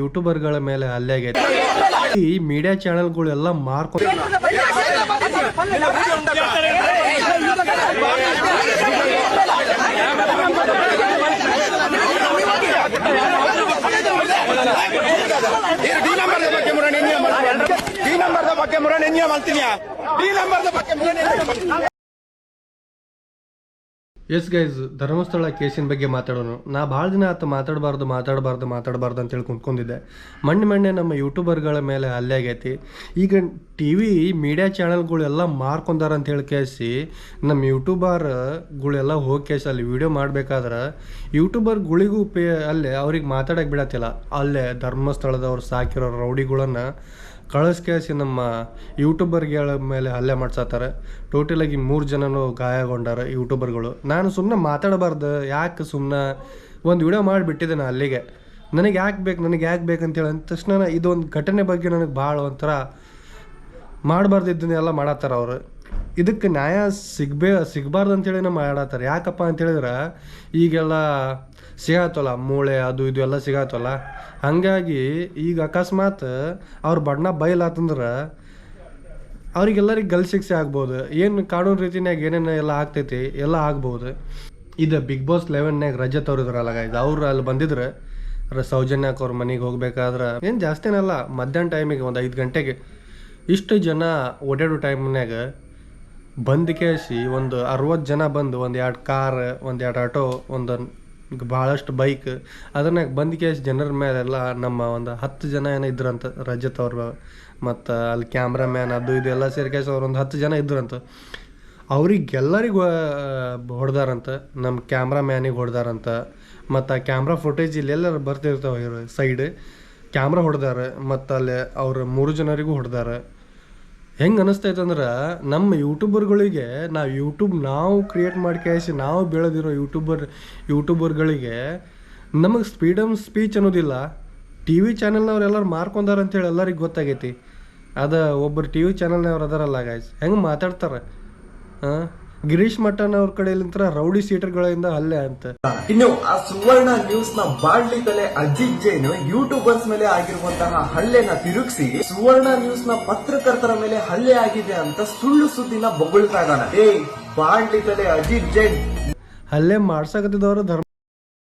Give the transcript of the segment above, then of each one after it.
ಯೂಟ್ಯೂಬರ್ಗಳ ಮೇಲೆ ಹಲ್ಲೆ ಆಗೈತೆ. ಈ ಮೀಡಿಯಾ ಚಾನೆಲ್ಗಳೆಲ್ಲ ಮಾರ್ಕೊಂಡು ಎಸ್ ಗೈಸ್, ಧರ್ಮಸ್ಥಳ ಕೇಸಿನ ಬಗ್ಗೆ ಮಾತಾಡೋಣ. ನಾ ಭಾಳ ದಿನ ಆತ ಮಾತಾಡಬಾರ್ದು ಅಂತೇಳಿ ಕುಂತ್ಕೊಂಡಿದ್ದೆ. ಮೊನ್ನೆ ನಮ್ಮ ಯೂಟ್ಯೂಬರ್ಗಳ ಮೇಲೆ ಹಲ್ಲೆ ಆಗೈತಿ. ಈಗ ಟಿ ವಿ ಮೀಡಿಯಾ ಚಾನಲ್ಗಳೆಲ್ಲ ಮಾರ್ಕೊಂಡಾರ ಅಂತ ಹೇಳಿ ಕೇಸಿ ನಮ್ಮ ಯೂಟ್ಯೂಬರ್ಗಳೆಲ್ಲ ಹೋಗಿ ಕೇಸಿ ಅಲ್ಲಿ ವಿಡಿಯೋ ಮಾಡ್ಬೇಕಾದ್ರೆ ಯೂಟ್ಯೂಬರ್ಗಳಿಗೂ ಅಲ್ಲೇ ಅವ್ರಿಗೆ ಮಾತಾಡೋಕೆ ಬಿಡತ್ತಿಲ್ಲ. ಅಲ್ಲೇ ಧರ್ಮಸ್ಥಳದವ್ರು ಸಾಕಿರೋ ರೌಡಿಗಳನ್ನು ಕಳಿಸ್ಕೇಸಿ ನಮ್ಮ ಯೂಟ್ಯೂಬರ್ಗಳ ಮೇಲೆ ಹಲ್ಲೆ ಮಾಡ್ಸತ್ತಾರೆ. ಟೋಟಲಾಗಿ 3 ಜನನೂ ಗಾಯಗೊಂಡಾರ ಯೂಟ್ಯೂಬರ್ಗಳು. ನಾನು ಸುಮ್ಮನೆ ಮಾತಾಡಬಾರ್ದು, ಯಾಕೆ ಸುಮ್ಮನೆ ಒಂದು ವಿಡಿಯೋ ಮಾಡಿಬಿಟ್ಟಿದ್ದೆ ನಾನು ಅಲ್ಲಿಗೆ. ನನಗೆ ಯಾಕೆ ಬೇಕಂತೇಳಿ ಅಂದ ತಕ್ಷಣ ಇದೊಂದು ಘಟನೆ ಬಗ್ಗೆ ನನಗೆ ಭಾಳ ಒಂಥರ ಮಾಡಬಾರ್ದಿದ್ದನ್ನೆಲ್ಲ ಮಾಡತ್ತಾರ ಅವರು. ಇದಕ್ಕೆ ನ್ಯಾಯ ಸಿಗಬಾರ್ದು ಅಂತೇಳಿ ಮಾಡತ್ತಾರೆ. ಯಾಕಪ್ಪ ಅಂತೇಳಿದ್ರೆ ಈಗೆಲ್ಲ ಸಿಗತ್ತಲ್ಲ, ಮೂಳೆ ಅದು ಇದು ಎಲ್ಲ ಸಿಗತ್ತಲ್ಲ. ಹಾಗಾಗಿ ಈಗ ಅಕಸ್ಮಾತ್ ಅವ್ರ ಬಣ್ಣ ಬಯಲಾತಂದ್ರೆ ಅವ್ರಿಗೆಲ್ಲರಿಗೆ ಗಲ್ ಶಿಕ್ಷೆ ಆಗ್ಬೋದು. ಏನು ಕಾನೂನು ರೀತಿನಾಗ ಏನೇನು ಎಲ್ಲ ಆಗ್ತೈತಿ ಎಲ್ಲ ಆಗ್ಬೋದು. ಇದು ಬಿಗ್ ಬಾಸ್ 11ನ್ಯಾಗ ರಜತ್ ಅವ್ರು ಇದ್ರಲ್ಲ ಗೈಸ್, ಅವ್ರು ಅಲ್ಲಿ ಬಂದಿದ್ರೆ ಸೌಜನ್ಯಕ್ಕೆ ಅವ್ರ ಮನೆಗೆ ಹೋಗ್ಬೇಕಾದ್ರೆ ಏನು ಜಾಸ್ತಿನಲ್ಲ, ಮಧ್ಯಾಹ್ನ ಟೈಮಿಗೆ ಒಂದು 5 ಗಂಟೆಗೆ ಇಷ್ಟು ಜನ ಓಡಾಡೋ ಟೈಮ್ನಾಗ ಬಂದು ಕೇಸಿ ಒಂದು 60 ಜನ ಬಂದು ಒಂದು 2 ಕಾರ್, ಒಂದು 2 ಆಟೋ, ಒಂದು ಭಾಳಷ್ಟು ಬೈಕ್ ಅದನ್ನಾಗ ಬಂದು ಕೇಸಿ ಜನರ ಮೇಲೆಲ್ಲ ನಮ್ಮ ಒಂದು 10 ಜನ ಏನೋ ಇದ್ರಂತ ರಜತ್ ಅವ್ರು, ಮತ್ತು ಅಲ್ಲಿ ಕ್ಯಾಮ್ರಾಮ್ಯಾನ್ ಅದು ಇದು ಎಲ್ಲ ಸೇರಿ ಕೇಸಿ ಅವ್ರು ಒಂದು 10 ಜನ ಇದ್ರಂತ. ಅವ್ರಿಗೆಲ್ಲರಿಗೂ ಹೊಡೆದಾರಂತ. ನಮ್ಮ ಕ್ಯಾಮ್ರಾಮ್ಯಾನಿಗೆ ಹೊಡೆದಾರಂತ. ಮತ್ತು ಆ ಕ್ಯಾಮ್ರಾ ಫುಟೇಜ್ ಇಲ್ಲೆಲ್ಲರೂ ಬರ್ತಿರ್ತಾವೆ ಸೈಡ್ ಕ್ಯಾಮ್ರಾ ಹೊಡೆದಾರ. ಮತ್ತು ಅಲ್ಲಿ ಅವ್ರು 3 ಜನರಿಗೂ ಹೊಡೆದಾರ. ಹೆಂಗೆ ಅನ್ನಿಸ್ತೈತೆ ಅಂದ್ರೆ ನಮ್ಮ ಯೂಟ್ಯೂಬರ್ಗಳಿಗೆ ನಾವು ಕ್ರಿಯೇಟ್ ಮಾಡಿ ಕೇಸಿ ನಾವು ಬೆಳೆದಿರೋ ಯೂಟ್ಯೂಬರ್ಗಳಿಗೆ ನಮಗೆ ಫ್ರೀಡಮ್ ಸ್ಪೀಚ್ ಅನ್ನೋದಿಲ್ಲ. ಟಿ ವಿ ಚಾನಲ್ನವ್ರೆಲ್ಲರೂ ಮಾರ್ಕೊಂಡಾರ ಅಂತೇಳಿ ಎಲ್ಲರಿಗೆ ಗೊತ್ತಾಗೈತಿ. ಅದು ಒಬ್ಬರು ಟಿ ವಿ ಚಾನಲ್ನವ್ರು ಅದಾರಲ್ಲ ಗಾಯ್ಸ್, ಹೆಂಗೆ ಮಾತಾಡ್ತಾರೆ. ಗಿರೀಶ್ ಮಠನ್ ಅವ್ರ ಕಡೆಯಲ್ಲಿಂತ ರೌಡಿ ಸೀಟರ್ಗಳಿಂದ ಹಲ್ಲೆ ಅಂತ. ಇನ್ನು ಆ ಸುವರ್ಣ ನ್ಯೂಸ್ ನ ಬಾಡ್ಲಿತಲೆ ಅಜಿತ್ ಜೈನ್ ಯೂಟ್ಯೂಬರ್ಸ್ ಮೇಲೆ ಆಗಿರುವಂತಹ ಹಲ್ಲೆನ ತಿರುಗಿಸಿ ಸುವರ್ಣ ನ್ಯೂಸ್ ನ ಪತ್ರಕರ್ತರ ಮೇಲೆ ಹಲ್ಲೆ ಆಗಿದೆ ಅಂತ ಸುಳ್ಳು ಸುದ್ದಿನ ಬೊಗಳ್ತಾ ಇದ್ದಾನೆ. ಬಾಡ್ಲಿತಲೆ ಅಜಿತ್ ಜೈನ್ ಹಲ್ಲೆ ಮಾಡ್ಸಕತ್ತಿದವರು ಧರ್ಮ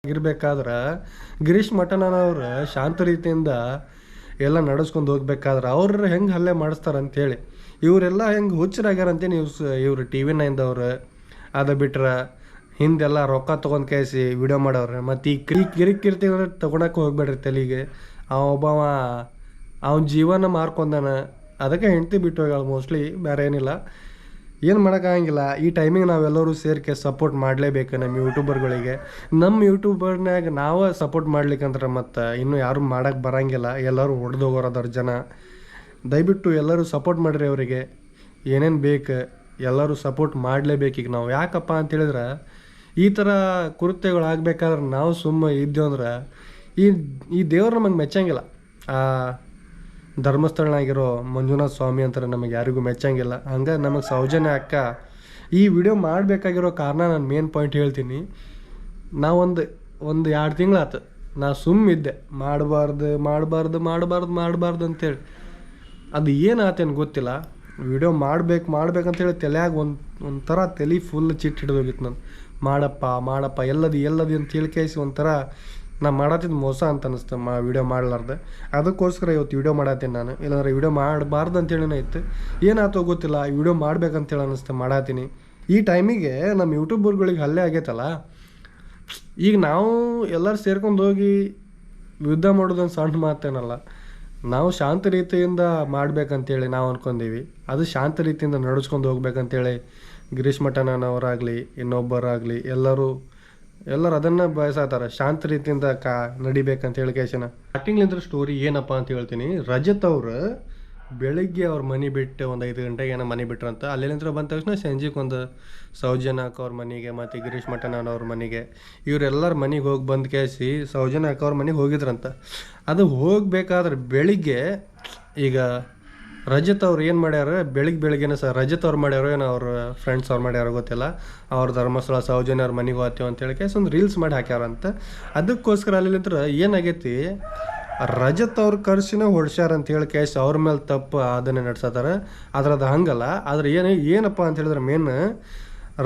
ಆಗಿರ್ಬೇಕಾದ್ರ ಗಿರೀಶ್ ಮಠನ್ ಅವ್ರ ಶಾಂತ ರೀತಿಯಿಂದ ಎಲ್ಲ ನಡೆಸ್ಕೊಂಡು ಹೋಗ್ಬೇಕಾದ್ರೆ ಅವ್ರ ಹೆಂಗೆ ಹಲ್ಲೆ ಮಾಡಿಸ್ತಾರ ಅಂತೇಳಿ ಇವರೆಲ್ಲ ಹೆಂಗೆ ಹುಚ್ಚರಾಗ್ಯಾರಂತೆ. ಇವ್ರು ಟಿ ವಿ 9ದವ್ರು ಅದು ಬಿಟ್ರೆ ಹಿಂದೆಲ್ಲ ರೊಕ್ಕ ತೊಗೊಂಡು ಕೇಸಿ ವಿಡಿಯೋ ಮಾಡವ್ರೆ. ಮತ್ತು ಈ ಕಿರಿಕಿರ್ತಿ ಅಂದ್ರೆ ತೊಗೊಳಕ್ಕೆ ಹೋಗ್ಬೇಡ್ರಿ ತಲೆಗೆ. ಅವನ ಜೀವನ ಮಾರ್ಕೊಂಡಾನ, ಅದಕ್ಕೆ ಹೆಂಡ್ತಿ ಬಿಟ್ಟು ಹೋಗ್ಯಾಳ ಮೋಸ್ಟ್ಲಿ, ಬೇರೆ ಏನಿಲ್ಲ. ಏನು ಮಾಡೋಕ್ಕಾಗಂಗಿಲ್ಲ. ಈ ಟೈಮಿಗೆ ನಾವೆಲ್ಲರೂ ಸೇರಿಕೆ ಸಪೋರ್ಟ್ ಮಾಡಲೇಬೇಕು ನಮ್ಮ ಯೂಟ್ಯೂಬರ್ಗಳಿಗೆ. ನಮ್ಮ ಯೂಟ್ಯೂಬರ್ನಾಗ ನಾವು ಸಪೋರ್ಟ್ ಮಾಡ್ಲಿಕ್ಕಂದ್ರೆ ಮತ್ತು ಇನ್ನೂ ಯಾರು ಮಾಡೋಕ್ಕೆ ಬರೋಂಗಿಲ್ಲ. ಎಲ್ಲರೂ ಹೊಡೆದು ಹೋಗೋರದವ್ರ ಜನ. ದಯವಿಟ್ಟು ಎಲ್ಲರೂ ಸಪೋರ್ಟ್ ಮಾಡಿರಿ ಅವರಿಗೆ. ಏನೇನು ಬೇಕು ಎಲ್ಲರೂ ಸಪೋರ್ಟ್ ಮಾಡಲೇಬೇಕು. ಈಗ ನಾವು ಯಾಕಪ್ಪ ಅಂತೇಳಿದ್ರೆ ಈ ಥರ ಕೃತ್ಯಗಳು ಆಗಬೇಕಾದ್ರೆ ನಾವು ಸುಮ್ಮನೆ ಇದ್ದೇವೆ ಅಂದ್ರೆ ಈ ದೇವ್ರು ನಮಗೆ ಮೆಚ್ಚಂಗಿಲ್ಲ. ಆ ಧರ್ಮಸ್ಥಳನಾಗಿರೋ ಮಂಜುನಾಥ ಸ್ವಾಮಿ ಅಂತಾರೆ ನಮಗೆ ಯಾರಿಗೂ ಮೆಚ್ಚಂಗಿಲ್ಲ. ಹಂಗೆ ನಮಗೆ ಸೌಜನ್ಯ ಅಕ್ಕ ಈ ವಿಡಿಯೋ ಮಾಡಬೇಕಾಗಿರೋ ಕಾರಣ ನಾನು ಮೇನ್ ಪಾಯಿಂಟ್ ಹೇಳ್ತೀನಿ. ಒಂದು 2 ತಿಂಗಳಾಯ್ತು ನಾ ಸುಮ್ಮಿದ್ದೆ, ಮಾಡಬಾರ್ದು ಅಂತೇಳಿ. ಅದು ಏನಾತೇನು ಗೊತ್ತಿಲ್ಲ. ವಿಡಿಯೋ ಮಾಡ್ಬೇಕಂತೇಳಿ ತಲೆಯಾಗ ಒಂಥರ ತಲೆ ಫುಲ್ ಚಿಟ್ಟು ಹಿಡಿದೋಗಿತ್ತು. ನಾನು ಮಾಡಪ್ಪ ಎಲ್ಲದಿ ಅಂತ ಹೇಳ್ಕೇಸಿ ಒಂಥರ ನಾ ಮಾಡತ್ತಿದ್ದು ಮೋಸ ಅಂತ ಅನ್ನಿಸ್ತು ವಿಡಿಯೋ ಮಾಡಲಾರ್ದೆ. ಅದಕ್ಕೋಸ್ಕರ ಇವತ್ತು ವಿಡಿಯೋ ಮಾಡತ್ತೀನಿ ನಾನು. ಇಲ್ಲಾಂದ್ರೆ ವಿಡಿಯೋ ಮಾಡಬಾರ್ದು ಅಂತೇಳಿನೇ ಇತ್ತು. ಏನಾಯ್ತೋ ಗೊತ್ತಿಲ್ಲ, ವಿಡಿಯೋ ಮಾಡ್ಬೇಕಂತೇಳಿ ಅನ್ನಿಸ್ತು ಮಾಡತ್ತೀನಿ. ಈ ಟೈಮಿಗೆ ನಮ್ಮ ಯೂಟ್ಯೂಬರ್ಗಳಿಗೆ ಹಲ್ಲೆ ಆಗೈತಲ್ಲ, ಈಗ ನಾವು ಎಲ್ಲರೂ ಸೇರ್ಕೊಂಡು ಹೋಗಿ ಯುದ್ಧ ಮಾಡೋದೊಂದು ಸಣ್ಣ ಮಾತೇನಲ್ಲ. ನಾವು ಶಾಂತ ರೀತಿಯಿಂದ ಮಾಡ್ಬೇಕಂತೇಳಿ ನಾವು ಅಂದ್ಕೊಂಡೀವಿ. ಅದು ಶಾಂತ ರೀತಿಯಿಂದ ನಡೆಸ್ಕೊಂಡು ಹೋಗ್ಬೇಕಂತೇಳಿ ಗಿರೀಶ್ ಮಠನವರಾಗಲಿ ಇನ್ನೊಬ್ಬರಾಗಲಿ ಎಲ್ಲರೂ ಅದನ್ನು ಬಯಸತ್ತಾರೆ. ಶಾಂತ ರೀತಿಯಿಂದ ನಡಿಬೇಕಂತ ಕೇಸಿನ ಸ್ಟಾರ್ಟಿಂಗ್ಲಿಂದ ಸ್ಟೋರಿ ಏನಪ್ಪ ಅಂತ ಹೇಳ್ತೀನಿ. ರಜತ್ ಅವರು ಬೆಳಿಗ್ಗೆ ಅವ್ರ ಮನೆ ಬಿಟ್ಟು ಒಂದು 5 ಗಂಟೆಗೆ ಏನೋ ಮನೆ ಬಿಟ್ರಂತ. ಅಲ್ಲಿಂದ ಬಂದ ತಕ್ಷಣ ಸಂಜೆಗೆ ಒಂದು ಸೌಜನ್ಯಕ್ಕೆ ಅವ್ರ ಮನೆಗೆ ಮತ್ತು ಗಿರೀಶ್ ಮಠನ್ ಅವ್ರ ಮನೆಗೆ ಇವರೆಲ್ಲರ ಮನೆಗೆ ಹೋಗಿ ಬಂದು ಕೇಸಿ ಸೌಜನ್ಯಕ್ಕೆ ಅವ್ರ ಮನೆಗೆ ಹೋಗಿದ್ರಂತ. ಅದು ಹೋಗಬೇಕಾದ್ರೆ ಬೆಳಿಗ್ಗೆ ಈಗ ರಜತ್ ಅವ್ರು ಏನು ಮಾಡ್ಯಾರ, ಬೆಳಿಗ್ಗೆನೇ ರಜತ್ ಅವ್ರು ಮಾಡ್ಯಾರೋ ಏನೋ ಅವ್ರ ಫ್ರೆಂಡ್ಸ್ ಅವ್ರು ಮಾಡ್ಯಾರೋ ಗೊತ್ತಿಲ್ಲ. ಅವ್ರ ಧರ್ಮಸ್ಥಳ ಸೌಜನ್ಯ ಅವ್ರ ಮನೆಗೆ ಹೋಗ್ತೀವಿ ಅಂತೇಳಿ ಕೇಸ್ ಒಂದು ರೀಲ್ಸ್ ಮಾಡಿ ಹಾಕ್ಯಾರಂತ. ಅದಕ್ಕೋಸ್ಕರ ಅಲ್ಲಿಂತ್ರ ಏನಾಗೈತಿ, ರಜತ್ ಅವ್ರ ಕರ್ಸಿನ ಹೊಡ್ಸ್ಯಾರ ಅಂತ ಹೇಳಿ ಕೇಸ್ ಅವ್ರ ಮೇಲೆ ತಪ್ಪು ಅದನ್ನೇ ನಡೆಸತ್ತಾರ. ಅದ್ರದ್ದು ಹಂಗಲ್ಲ. ಆದ್ರೆ ಏನಪ್ಪ ಅಂತ ಹೇಳಿದ್ರೆ ಮೇನ್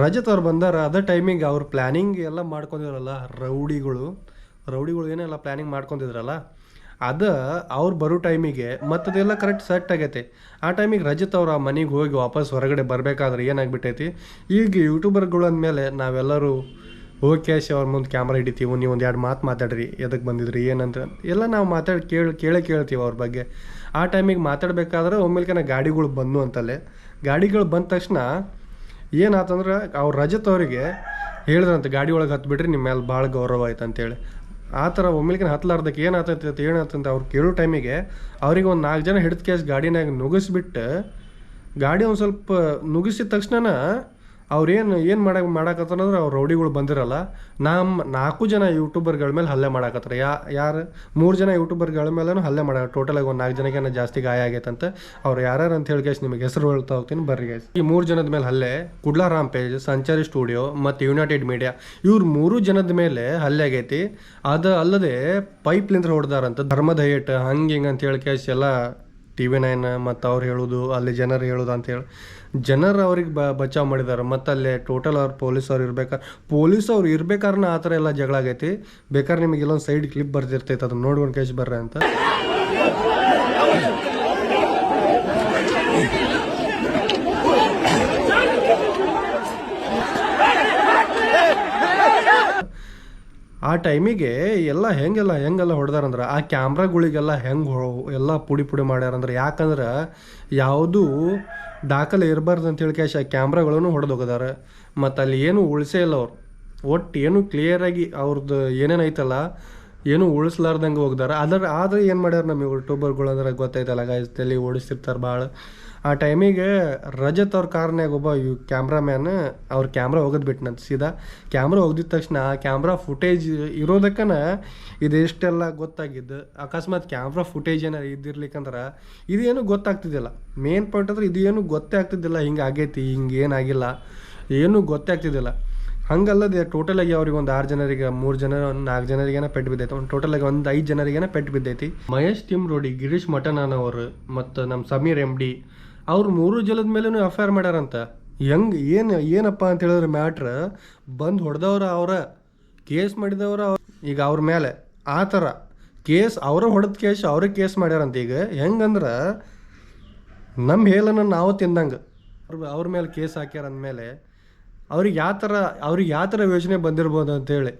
ರಜತ್ ಅವ್ರು ಬಂದಾರ ಅದೇ ಟೈಮಿಗೆ ಅವ್ರು ಪ್ಲ್ಯಾನಿಂಗ್ ಎಲ್ಲ ಮಾಡ್ಕೊಂಡಿದ್ರಲ್ಲ, ರೌಡಿಗಳು ಏನೆಲ್ಲ ಪ್ಲ್ಯಾನಿಂಗ್ ಮಾಡ್ಕೊಂಡಿದ್ರಲ್ಲ, ಅದು ಅವ್ರು ಬರೋ ಟೈಮಿಗೆ ಮತ್ತದೆಲ್ಲ ಕರೆಕ್ಟ್ ಸೆಟ್ ಆಗೈತೆ. ಆ ಟೈಮಿಗೆ ರಜತ್ ಅವ್ರು ಆ ಮನೆಗೆ ಹೋಗಿ ವಾಪಸ್ ಹೊರಗಡೆ ಬರಬೇಕಾದ್ರೆ ಏನಾಗ್ಬಿಟ್ಟೈತಿ, ಈಗ ಯೂಟ್ಯೂಬರ್ಗಳು ಅಂದಮೇಲೆ ನಾವೆಲ್ಲರೂ ಹೋಗಿ ಕ್ಯಾಶ್ ಅವ್ರ ಮುಂದೆ ಕ್ಯಾಮ್ರಾ ಹಿಡಿತೀವಿ, ನೀವು ಒಂದು 2 ಮಾತು ಮಾತಾಡ್ರಿ, ಎದಕ್ಕೆ ಬಂದಿದ್ರಿ ಏನಂತ ಎಲ್ಲ ನಾವು ಮಾತಾಡಿ ಕೇಳ್ತೀವಿ ಅವ್ರ ಬಗ್ಗೆ. ಆ ಟೈಮಿಗೆ ಮಾತಾಡ್ಬೇಕಾದ್ರೆ ಒಮ್ಮೆಲ್ಕನ ಗಾಡಿಗಳು ಬಂದು ಅಂತಲ್ಲೇ ಗಾಡಿಗಳು ಬಂದ ತಕ್ಷಣ ಏನಾತಂದ್ರೆ ಅವ್ರು ರಜತ್ ಅವರಿಗೆ ಹೇಳಿದ್ರಂತೆ ಗಾಡಿ ಒಳಗೆ ಹತ್ಬಿಟ್ರಿ, ನಿಮ್ಮ ಮೇಲೆ ಭಾಳ ಗೌರವ ಆಯ್ತು ಅಂತೇಳಿ. ಆ ಥರ ಒಮ್ಮೆಲ್ಕಿನ ಹತ್ತಲಾರ್ದಕ್ಕೆ ಏನಾಗ್ತಂತ ಅವ್ರು ಕೇಳೋ ಟೈಮಿಗೆ ಅವ್ರಿಗೆ ಒಂದು 4 ಜನ ಹಿಡಿದ ಕೇಸ್ ಗಾಡಿನಾಗ ನುಗ್ಗಿಸ್ಬಿಟ್ಟು ಗಾಡಿ ಒಂದು ಸ್ವಲ್ಪ ನುಗ್ಗಿಸಿದ ತಕ್ಷಣ ಅವ್ರೇನು ಮಾಡಾಕತ್ತಾರಂದ್ರೆ ಅವ್ರು ರೌಡಿಗಳು ಬಂದಿರಲ್ಲ, 4 ಜನ ಯೂಟ್ಯೂಬರ್ಗಳ ಮೇಲೆ ಹಲ್ಲೆ ಮಾಡಾಕತ್ತಾರ. ಯಾರು 3 ಜನ ಯೂಟ್ಯೂಬರ್ಗಳ ಮೇಲೂ ಹಲ್ಲೆ ಟೋಟಲಾಗಿ ಒಂದು 4 ಜನಕ್ಕೆ ಜಾಸ್ತಿ ಗಾಯ ಆಗೈತಂತ. ಅವ್ರು ಯಾರ್ಯಾರು ಅಂತ ಹೇಳಿ ಗೈಸ್ ನಿಮಗೆ ಹೆಸರು ಹೇಳ್ತಾ ಹೋಗ್ತೀನಿ ಬರ್ರಿ ಗೈಸ್. ಈ 3 ಜನದ ಮೇಲೆ ಹಲ್ಲೆ ಕುಡ್ಲಾ ರಾಂಪೇಜ್, ಸಂಚಾರಿ ಸ್ಟುಡಿಯೋ ಮತ್ತು ಯುನೈಟೆಡ್ ಮೀಡಿಯಾ, ಇವ್ರು 3 ಜನದ ಮೇಲೆ ಹಲ್ಲೆ ಆಗೈತಿ. ಅದು ಅಲ್ಲದೆ ಪೈಪ್ಲಿಂದ ಹೊಡೆದಾರಂತ, ಧರ್ಮದ ಹೇಟ್ ಹಿಂಗೆ ಅಂತ ಹೇಳಿ ಕೇಸ್ ಎಲ್ಲ TV9 ಮತ್ತು ಅವ್ರು ಹೇಳೋದು ಅಲ್ಲಿ ಜನರು ಹೇಳೋದು ಅಂತೇಳಿ ಜನರು ಅವ್ರಿಗೆ ಬಚಾವ್ ಮಾಡಿದ್ದಾರೆ. ಮತ್ತು ಅಲ್ಲೇ ಟೋಟಲ್ ಅವ್ರು ಪೊಲೀಸವ್ರು ಇರ್ಬೇಕಾದ್ರೆ ಆ ಥರ ಎಲ್ಲ ಜಗಳ ಆಗೈತಿ. ಬೇಕಾದ್ರೆ ನಿಮಗೆ ಇಲ್ಲೊಂದು ಸೈಡ್ ಕ್ಲಿಪ್ ಬರ್ತಿರ್ತೈತೆ, ಅದನ್ನ ನೋಡ್ಕೊಂಡು ಕೇಸ್ ಬರ್ರಿ ಅಂತ. ಆ ಟೈಮಿಗೆ ಎಲ್ಲ ಹೆಂಗೆಲ್ಲ ಹೊಡೆದಾರಂದ್ರೆ ಆ ಕ್ಯಾಮ್ರಾಗಳಿಗೆಲ್ಲ ಎಲ್ಲ ಪುಡಿ ಮಾಡ್ಯಾರಂದ್ರೆ, ಯಾಕಂದ್ರೆ ಯಾವುದೂ ದಾಖಲೆ ಇರಬಾರ್ದು ಅಂತೇಳಿ ಕ್ಯಾಶ್ ಆ ಕ್ಯಾಮ್ರಾಗಳನ್ನು ಹೊಡೆದೋಗಿದಾರ. ಮತ್ತು ಅಲ್ಲಿ ಏನೂ ಉಳಿಸೇ ಇಲ್ಲ ಅವ್ರು, ಒಟ್ಟು ಏನು ಕ್ಲಿಯರಾಗಿ ಅವ್ರದ್ದು ಏನೇನೈತಲ್ಲ ಏನೂ ಉಳಿಸ್ಲಾರ್ದಂಗೆ ಹೋಗ್ದಾರ. ಆದರೆ ಏನು ಮಾಡ್ಯಾರ ನಮ್ಮ ಯೂಟ್ಯೂಬರ್ಗಳು ಅಂದ್ರೆ ಗೊತ್ತೈತಲ್ಲ ಗಾಯ್ಸ್, ತಲೆ ಓಡಿಸ್ತಿರ್ತಾರೆ ಭಾಳ. ಆ ಟೈಮಿಗೆ ರಜತ್ ಅವ್ರ ಕಾರ್ನಾಗ ಒಬ್ಬ ಕ್ಯಾಮ್ರಾಮ್ಯಾನ್ ಅವ್ರ ಕ್ಯಾಮ್ರಾ ಒಗದ್ಬಿಟ್ನಂತ. ಸೀದಾ ಕ್ಯಾಮ್ರಾ ಒಗ್ದಿದ ತಕ್ಷಣ ಆ ಕ್ಯಾಮ್ರಾ ಫುಟೇಜ್ ಇರೋದಕ್ಕನ ಇದೆಷ್ಟೆಲ್ಲ ಗೊತ್ತಾಗಿದ್ದು. ಅಕಸ್ಮಾತ್ ಕ್ಯಾಮ್ರಾ ಫುಟೇಜ್ ಏನಾರು ಇದ್ದಿರ್ಲಿಕ್ಕಂದ್ರೆ ಇದೇನು ಗೊತ್ತಾಗ್ತಿದ್ದಿಲ್ಲ. ಮೇನ್ ಪಾಯಿಂಟ್ ಅಂದ್ರೆ ಇದು ಏನು ಗೊತ್ತೇ ಆಗ್ತಿದ್ದಿಲ್ಲ, ಹಿಂಗೆ ಆಗೈತಿ ಹಿಂಗೆ ಏನಾಗಿಲ್ಲ ಏನೂ ಗೊತ್ತೇ ಆಗ್ತಿದ್ದಿಲ್ಲ. ಹಂಗಲ್ಲದೆ ಟೋಟಲಾಗಿ ಅವ್ರಿಗೆ ಒಂದು 6 ಜನರಿಗೆ 3 ಜನ 4 ಜನರಿಗೇನ ಪೆಟ್ಟು ಬಿದ್ದೈತಿ, ಒಂದು ಟೋಟಲಾಗಿ ಒಂದು 5 ಜನರಿಗೇನ ಪೆಟ್ಟು ಬಿದ್ದೈತಿ. ಮಹೇಶ್ ಟಿಮ್ರೋಡಿ, ಗಿರೀಶ್ ಮಠನಾನವರು ಮತ್ತು ನಮ್ಮ ಸಮೀರ್ MD ಅವ್ರು 3 ಜನದ ಮೇಲೂ FIR ಮಾಡ್ಯಾರಂತ. ಏನಪ್ಪ ಅಂತ ಹೇಳಿದ್ರೆ ಮ್ಯಾಟ್ರ್ ಬಂದು ಹೊಡೆದವ್ರ ಅವರ ಕೇಸ್ ಮಾಡಿದವ್ರ ಈಗ ಅವ್ರ ಮೇಲೆ ಆ ಥರ ಕೇಸ್ ಹೊಡೆದ ಕೇಸ್ ಅವ್ರಿಗೆ ಕೇಸ್ ಮಾಡ್ಯಾರಂತ. ಈಗ ಹೆಂಗಂದ್ರೆ ನಮ್ಮ ಹೇಳನ ನಾವು ತಿಂದಂಗೆ ಅವ್ರ ಮೇಲೆ ಕೇಸ್ ಹಾಕ್ಯಾರ ಅಂದಮೇಲೆ ಅವ್ರಿಗೆ ಯಾವ ಥರ ಯೋಚನೆ ಬಂದಿರ್ಬೋದು ಅಂತೇಳಿ.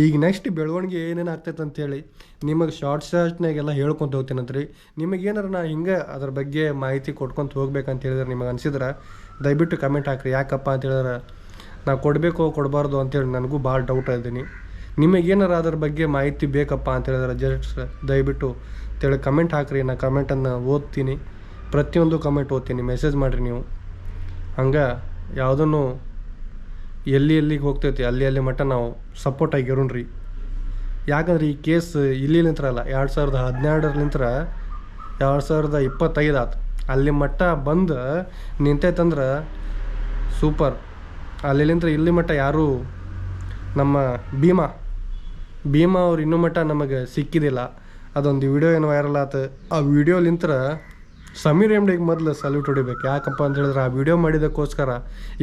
ಈಗ ನೆಕ್ಸ್ಟ್ ಬೆಳವಣಿಗೆ ಏನೇನು ಆಗ್ತೈತೆ ಅಂತೇಳಿ ನಿಮಗೆ ಶಾರ್ಟ್ನಾಗೆಲ್ಲ ಹೇಳ್ಕೊತ ಹೋಗ್ತೀನಂತ್ರಿ. ನಿಮಗೇನಾರು ನಾ ಹಿಂಗೆ ಅದ್ರ ಬಗ್ಗೆ ಮಾಹಿತಿ ಕೊಟ್ಕೊತ ಹೋಗ್ಬೇಕಂತ ಹೇಳಿದ್ರೆ ನಿಮಗೆ ಅನಿಸಿದ್ರೆ ದಯವಿಟ್ಟು ಕಮೆಂಟ್ ಹಾಕ್ರಿ. ಯಾಕಪ್ಪ ಅಂತ ಹೇಳಿದ್ರೆ ನಾವು ಕೊಡಬಾರ್ದು ಅಂತೇಳಿ ನನಗೂ ಭಾಳ ಡೌಟ್ ಇದ್ದೀನಿ. ನಿಮಗೇನಾರು ಅದ್ರ ಬಗ್ಗೆ ಮಾಹಿತಿ ಬೇಕಪ್ಪ ಅಂತ ಹೇಳಿದ್ರೆ ಜಸ್ಟ್ ದಯವಿಟ್ಟು ಅಂತೇಳಿ ಕಮೆಂಟ್ ಹಾಕ್ರಿ. ನಾನು ಕಮೆಂಟನ್ನು ಓದ್ತೀನಿ, ಪ್ರತಿಯೊಂದು ಕಮೆಂಟ್ ಓದ್ತೀನಿ, ಮೆಸೇಜ್ ಮಾಡಿರಿ ನೀವು. ಹಂಗೆ ಯಾವುದನ್ನು ಎಲ್ಲಿಗೆ ಹೋಗ್ತೈತಿ ಅಲ್ಲಿ ಮಟ್ಟ ನಾವು ಸಪೋರ್ಟ್ ಆಗಿರೋಣ್ರಿ. ಯಾಕಂದ್ರೆ ಈ ಕೇಸ್ ಇಲ್ಲಿಂತ್ರಲ್ಲ 2012 2025 ಆತು, ಅಲ್ಲಿ ಮಟ್ಟ ಬಂದು ನಿಂತೈತಂದ್ರೆ ಸೂಪರ್. ಅಲ್ಲಿಂತ್ರ ಇಲ್ಲಿ ಮಟ್ಟ ಯಾರೂ ನಮ್ಮ ಭೀಮಾ ಅವ್ರು ಇನ್ನೂ ಮಟ್ಟ ನಮಗೆ ಸಿಕ್ಕಿದಿಲ್ಲ. ಅದೊಂದು ವಿಡಿಯೋ ಏನು ವೈರಲ್ ಆತು, ಆ ವಿಡಿಯೋಲಿಂತ್ರ ಸಮೀರ್ MDಗೆ ಮೊದಲು ಸಲ್ಯೂಟ್ ಹೊಡಿಬೇಕು. ಯಾಕಪ್ಪ ಅಂತ ಹೇಳಿದ್ರೆ ಆ ವಿಡಿಯೋ ಮಾಡಿದ್ದಕ್ಕೋಸ್ಕರ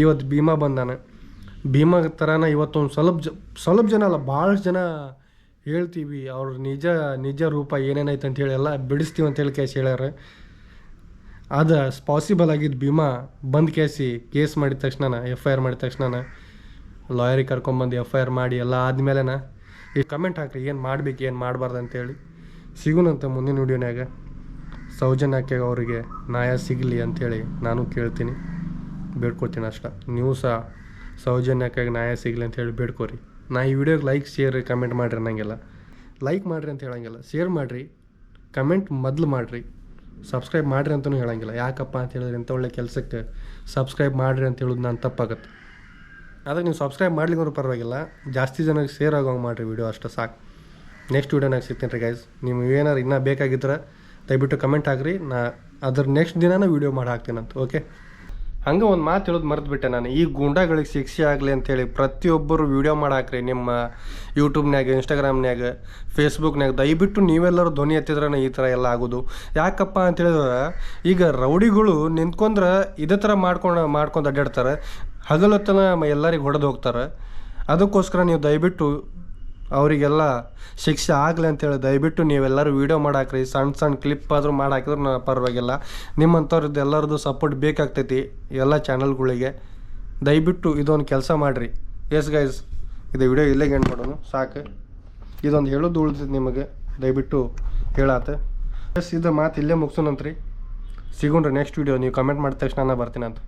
ಇವತ್ತು ಭೀಮಾ ಬಂದಾನೆ. ಭೀಮಾ ಥರನ ಇವತ್ತೊಂದು ಸ್ವಲ್ಪ ಜನ ಅಲ್ಲ ಭಾಳಷ್ಟು ಜನ ಹೇಳ್ತೀವಿ ಅವ್ರ ನಿಜ ರೂಪ ಏನೇನೈತೆ ಅಂತೇಳಿ ಎಲ್ಲ ಬಿಡಿಸ್ತೀವಿ ಅಂತೇಳಿ ಹೇಳ್ಯಾರ. ಅದು ಪಾಸಿಬಲ್ ಆಗಿದ್ದು ಭೀಮಾ ಬಂದು ಕೇಸ್ ಮಾಡಿದ ತಕ್ಷಣ FIR ಮಾಡಿದ ತಕ್ಷಣ ಲಾಯರಿಗೆ ಕರ್ಕೊಂಬಂದು FIR ಮಾಡಿ ಎಲ್ಲ ಆದಮೇಲೆ ಈ ಕಮೆಂಟ್ ಹಾಕ್ರಿ ಏನು ಮಾಡ್ಬೇಕು ಏನು ಮಾಡಬಾರ್ದು ಅಂತೇಳಿ. ಸಿಗುನಂತ ಮುಂದಿನ ವಿಡಿಯೋನಾಗ. ಸೌಜನ್ಯಕ್ಕೆ ಅವರಿಗೆ ನ್ಯಾಯ ಸಿಗಲಿ ಅಂಥೇಳಿ ನಾನು ಕೇಳ್ತೀನಿ, ಬೇಡ್ಕೊತೀನಿ ಅಷ್ಟ. ನೀವು ಸಹ ಸೌಜನ್ಯಕ್ಕೆ ನ್ಯಾಯ ಸಿಗಲಿ ಅಂತೇಳಿ ಬೇಡ್ಕೊರಿ. ನಾ ಈ ವಿಡಿಯೋಗೆ ಲೈಕ್ ಶೇರ್ ಕಮೆಂಟ್ ಮಾಡಿರಿ ಅನ್ನಂಗಿಲ್ಲ, ಲೈಕ್ ಮಾಡಿರಿ ಅಂತ ಹೇಳಂಗಿಲ್ಲ, ಶೇರ್ ಮಾಡಿರಿ, ಕಮೆಂಟ್ ಮೊದಲು ಮಾಡಿರಿ, ಸಬ್ಸ್ಕ್ರೈಬ್ ಮಾಡಿರಿ ಅಂತಲೂ ಹೇಳಂಗಿಲ್ಲ. ಯಾಕಪ್ಪ ಅಂತ ಹೇಳಿದ್ರೆ ಇಂಥ ಒಳ್ಳೆ ಕೆಲಸಕ್ಕೆ ಸಬ್ಸ್ಕ್ರೈಬ್ ಮಾಡಿರಿ ಅಂತ ಹೇಳೋದು ನಾನು ತಪ್ಪಾಗತ್ತೆ. ಅದಕ್ಕೆ ನೀವು ಸಬ್ಸ್ಕ್ರೈಬ್ ಮಾಡ್ಲಿಕ್ಕಂದ್ರೂ ಪರವಾಗಿಲ್ಲ, ಜಾಸ್ತಿ ಜನಕ್ಕೆ ಶೇರ್ ಆಗೋಂಗೆ ಮಾಡಿರಿ ವಿಡಿಯೋ, ಅಷ್ಟು ಸಾಕು. ನೆಕ್ಸ್ಟ್ ವಿಡಿಯೋನಾಗ ಸಿಗ್ತೀನಿ ರೀ ಗೈಸ್. ನೀವು ಏನಾರು ಇನ್ನೂ ಬೇಕಾಗಿದ್ರೆ ದಯವಿಟ್ಟು ಕಮೆಂಟ್ ಹಾಕ್ರಿ, ನಾ ಅದ್ರ ನೆಕ್ಸ್ಟ್ ದಿನನ ವೀಡಿಯೋ ಮಾಡಿ ಹಾಕ್ತೀನಂತ. ಓಕೆ, ಹಂಗೆ ಒಂದು ಮಾತು ಹೇಳೋದು ಮರೆತುಬಿಟ್ಟೆ ನಾನು. ಈ ಗೂಂಡಾಗಳಿಗೆ ಶಿಕ್ಷೆ ಆಗಲಿ ಅಂತೇಳಿ ಪ್ರತಿಯೊಬ್ಬರು ವೀಡಿಯೋ ಮಾಡಾಕ್ರಿ ನಿಮ್ಮ ಯೂಟ್ಯೂಬ್ನ್ಯಾಗ, ಇನ್ಸ್ಟಾಗ್ರಾಮ್ನ್ಯಾಗ, ಫೇಸ್ಬುಕ್ನ್ಯಾಗ. ದಯವಿಟ್ಟು ನೀವೆಲ್ಲರೂ ಧ್ವನಿ ಎತ್ತಿದ್ರೆ ಈ ಥರ ಎಲ್ಲ ಆಗೋದು. ಯಾಕಪ್ಪ ಅಂತೇಳಿದ್ರೆ ಈಗ ರೌಡಿಗಳು ನಿಂತ್ಕೊಂಡ್ರೆ ಇದೇ ಥರ ಮಾಡ್ಕೊಂಡು ಅಡ್ಡಾಡ್ತಾರೆ. ಹಗಲೊತ್ತನ ಎಲ್ಲರಿಗೆ ಹೊಡೆದು ಹೋಗ್ತಾರೆ. ಅದಕ್ಕೋಸ್ಕರ ನೀವು ದಯವಿಟ್ಟು ಅವರಿಗೆಲ್ಲ ಶಿಕ್ಷೆ ಆಗಲಿ ಅಂತೇಳಿ ದಯವಿಟ್ಟು ನೀವೆಲ್ಲರೂ ವೀಡಿಯೋ ಮಾಡಾಕ್ರಿ. ಸಣ್ಣ ಕ್ಲಿಪ್ ಆದರೂ ಮಾಡಾಕಿದ್ರೆ ಪರವಾಗಿಲ್ಲ. ನಿಮ್ಮಂಥವ್ರದ್ದು ಎಲ್ಲರದ್ದು ಸಪೋರ್ಟ್ ಬೇಕಾಗ್ತೈತಿ ಎಲ್ಲ ಚಾನಲ್ಗಳಿಗೆ. ದಯವಿಟ್ಟು ಇದೊಂದು ಕೆಲಸ ಮಾಡಿರಿ. ಎಸ್ ಗೈಸ್, ಇದು ವಿಡಿಯೋ ಇಲ್ಲೇ ಎಂಡ್ ಮಾಡೋಣ ಸಾಕು. ಇದೊಂದು ಹೇಳೋದು ಉಳಿತೈತಿ ನಿಮಗೆ, ದಯವಿಟ್ಟು ಹೇಳಾತ. ಎಸ್, ಇದು ಮಾತು ಇಲ್ಲೇ ಮುಗಿಸೋಣಂತ್ರಿ. ಸಿಗೋಣ್ರಿ ನೆಕ್ಸ್ಟ್ ವಿಡಿಯೋ. ನೀವು ಕಮೆಂಟ್ ಮಾಡಿದ ತಕ್ಷಣ ನಾನು ಬರ್ತೀನಿ ಅಂತ.